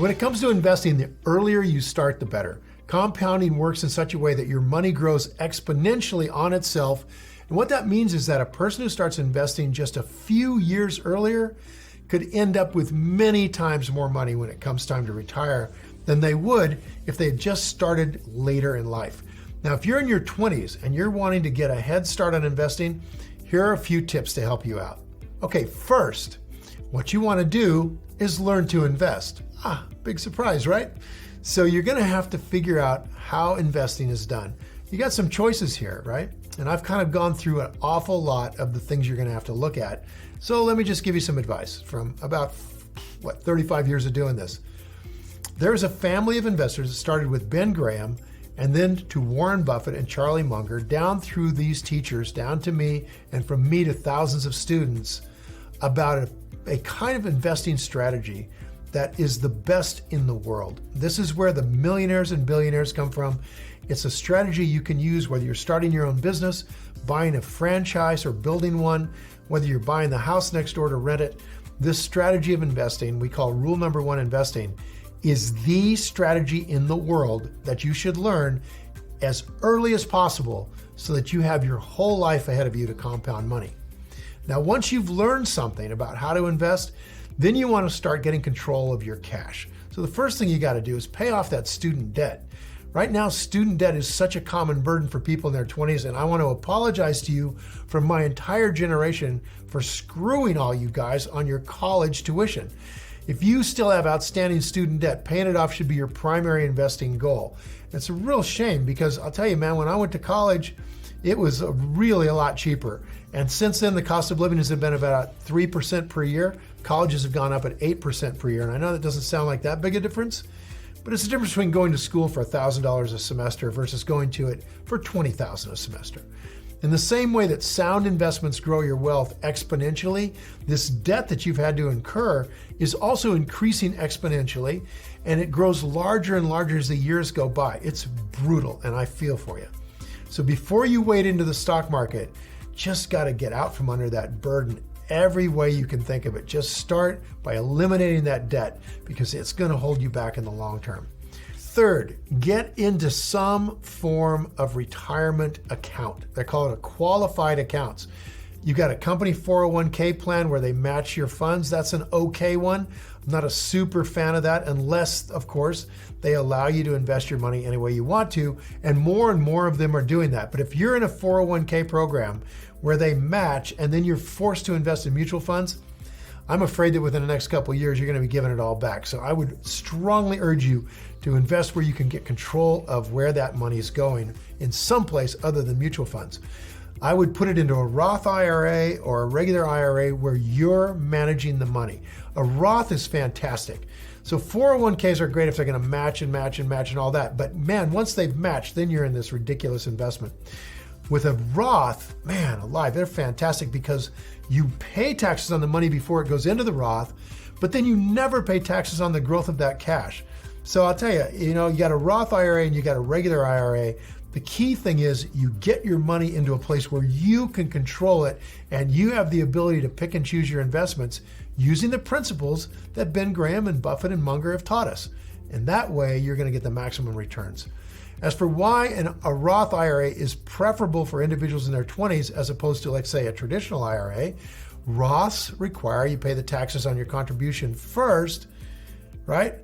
When it comes to investing, the earlier you start, the better. Compounding works in such a way that your money grows exponentially on itself. And what that means is that a person who starts investing just a few years earlier could end up with many times more money when it comes time to retire than they would if they had just started later in life. Now, if you're in your 20s and you're wanting to get a head start on investing, here are a few tips to help you out. Okay, first, what you want to do is learn to invest. Big surprise, right? So you're going to have to figure out how investing is done. You got some choices here, right? And I've kind of gone through an awful lot of the things you're going to have to look at. So let me just give you some advice from about, 35 years of doing this. There's a family of investors that started with Ben Graham and then to Warren Buffett and Charlie Munger, down through these teachers, down to me, and from me to thousands of students, about a kind of investing strategy that is the best in the world. This is where the millionaires and billionaires come from. It's a strategy you can use whether you're starting your own business, buying a franchise or building one, whether you're buying the house next door to rent it. This strategy of investing, we call rule number one investing, is the strategy in the world that you should learn as early as possible so that you have your whole life ahead of you to compound money. Now, once you've learned something about how to invest, then you want to start getting control of your cash. So the first thing you got to do is pay off that student debt. Right now, student debt is such a common burden for people in their 20s, and I want to apologize to you from my entire generation for screwing all you guys on your college tuition. If you still have outstanding student debt, paying it off should be your primary investing goal. It's a real shame because I'll tell you, man, when I went to college, it was really a lot cheaper. And since then, the cost of living has been about 3% per year. Colleges have gone up at 8% per year. And I know that doesn't sound like that big a difference, but it's the difference between going to school for $1,000 a semester versus going to it for $20,000 a semester. In the same way that sound investments grow your wealth exponentially, this debt that you've had to incur is also increasing exponentially, and it grows larger and larger as the years go by. It's brutal, and I feel for you. So before you wade into the stock market, just got to get out from under that burden every way you can think of it. Just start by eliminating that debt because it's going to hold you back in the long term. Third, get into some form of retirement account. They call it a qualified accounts. You got a company 401k plan where they match your funds. That's an okay one. I'm not a super fan of that unless, of course, they allow you to invest your money any way you want to, and more of them are doing that. But if you're in a 401k program where they match and then you're forced to invest in mutual funds, I'm afraid that within the next couple of years, you're going to be giving it all back. So I would strongly urge you to invest where you can get control of where that money is going in some place other than mutual funds. I would put it into a Roth IRA or a regular IRA where you're managing the money. A Roth is fantastic. So 401ks are great if they're going to match and all that. But man, once they've matched, then you're in this ridiculous investment. With a Roth, man alive, they're fantastic because you pay taxes on the money before it goes into the Roth, but then you never pay taxes on the growth of that cash. So I'll tell you, you got a Roth IRA and you got a regular IRA. The key thing is you get your money into a place where you can control it and you have the ability to pick and choose your investments using the principles that Ben Graham and Buffett and Munger have taught us. And that way you're going to get the maximum returns. As for why a Roth IRA is preferable for individuals in their 20s as opposed to, let's say, a traditional IRA, Roths require you pay the taxes on your contribution first, right?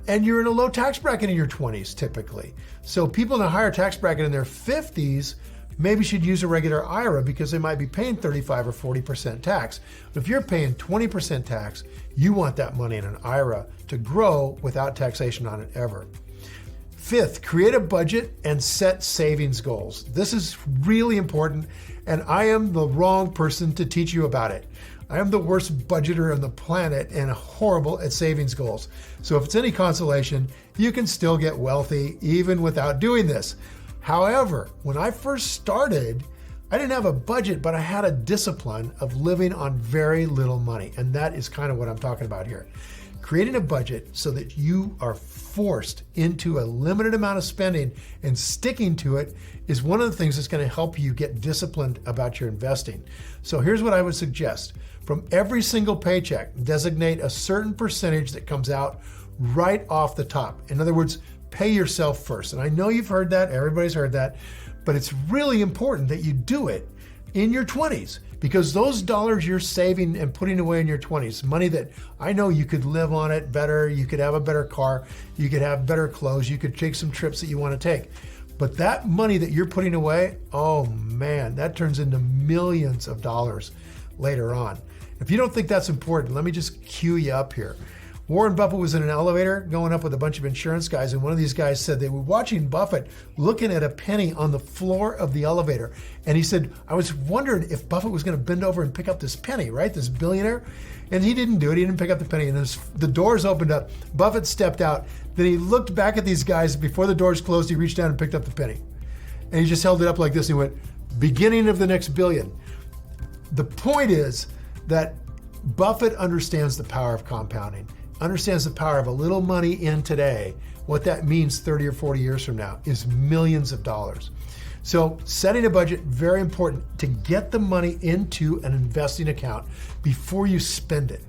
And you're in a low tax bracket in your 20s typically. So people in a higher tax bracket in their 50s maybe should use a regular IRA because they might be paying 35 or 40% tax. But if you're paying 20% tax, you want that money in an IRA to grow without taxation on it ever. Fifth, create a budget and set savings goals. This is really important, and I am the wrong person to teach you about it. I am the worst budgeter on the planet and horrible at savings goals. So if it's any consolation, you can still get wealthy even without doing this. However, when I first started, I didn't have a budget, but I had a discipline of living on very little money. And that is kind of what I'm talking about here. Creating a budget so that you are forced into a limited amount of spending and sticking to it is one of the things that's going to help you get disciplined about your investing. So here's what I would suggest. From every single paycheck, designate a certain percentage that comes out right off the top. In other words, pay yourself first. And I know you've heard that, everybody's heard that, but it's really important that you do it in your 20s, because those dollars you're saving and putting away in your 20s, money that I know you could live on it better, you could have a better car, you could have better clothes, you could take some trips that you want to take. But that money that you're putting away, oh man, that turns into millions of dollars later on. If you don't think that's important, let me just cue you up here. Warren Buffett was in an elevator going up with a bunch of insurance guys, and one of these guys said they were watching Buffett looking at a penny on the floor of the elevator. And he said, I was wondering if Buffett was going to bend over and pick up this penny, right? This billionaire. And he didn't do it. He didn't pick up the penny. And as the doors opened up, Buffett stepped out. Then he looked back at these guys. Before the doors closed, he reached down and picked up the penny. And he just held it up like this. And he went, beginning of the next billion. The point is that Buffett understands the power of compounding, understands the power of a little money in today. What that means 30 or 40 years from now is millions of dollars. So setting a budget, very important to get the money into an investing account before you spend it.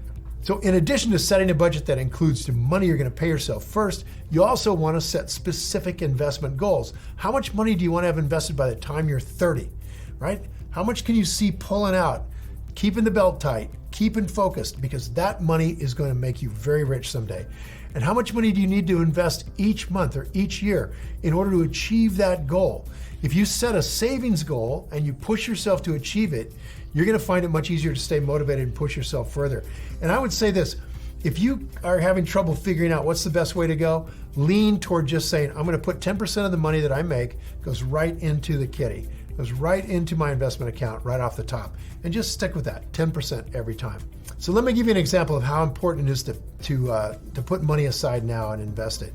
So in addition to setting a budget that includes the money you're going to pay yourself first, you also want to set specific investment goals. How much money do you want to have invested by the time you're 30, right? How much can you see pulling out? Keeping the belt tight, keeping focused, because that money is going to make you very rich someday. And how much money do you need to invest each month or each year in order to achieve that goal? If you set a savings goal and you push yourself to achieve it, you're going to find it much easier to stay motivated and push yourself further. And I would say this, if you are having trouble figuring out what's the best way to go, lean toward just saying, I'm going to put 10% of the money that I make goes right into the kitty, goes right into my investment account right off the top. And just stick with that, 10% every time. So let me give you an example of how important it is to put money aside now and invest it.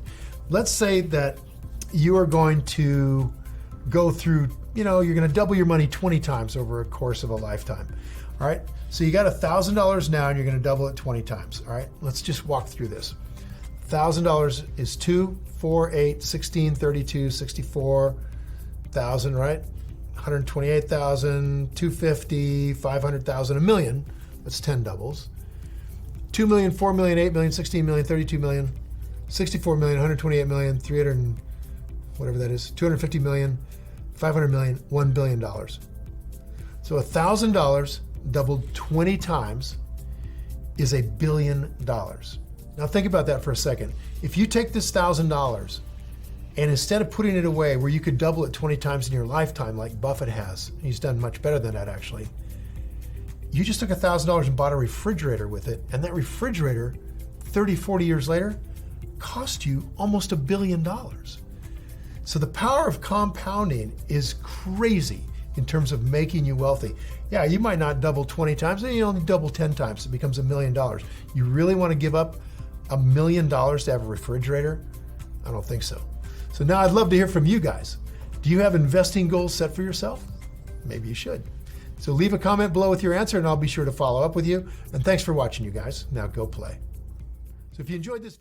Let's say that you are going to go through, you're going to double your money 20 times over a course of a lifetime. All right. So you got $1,000 now and you're going to double it 20 times. All right. Let's just walk through this. $1,000 is 2, 4, 8, 16, 32, 64,000, right? 128,000, 250, 500,000, a million. That's 10 doubles. 2 million, 4 million, 8 million, 16 million, 32 million, 64 million, 128 million, 300 and whatever that is, 250 million, 500 million, $1 billion. So $1,000 doubled 20 times is $1 billion. Now think about that for a second. If you take this $1,000 and instead of putting it away where you could double it 20 times in your lifetime like Buffett has, and he's done much better than that actually, you just took $1,000 and bought a refrigerator with it, and that refrigerator 30, 40 years later cost you almost $1 billion. So the power of compounding is crazy in terms of making you wealthy. Yeah, you might not double 20 times, and you only double 10 times, it becomes $1 million. You really want to give up $1 million to have a refrigerator? I don't think so. So now I'd love to hear from you guys. Do you have investing goals set for yourself? Maybe you should. So leave a comment below with your answer and I'll be sure to follow up with you. And thanks for watching, you guys. Now go play. So if you enjoyed this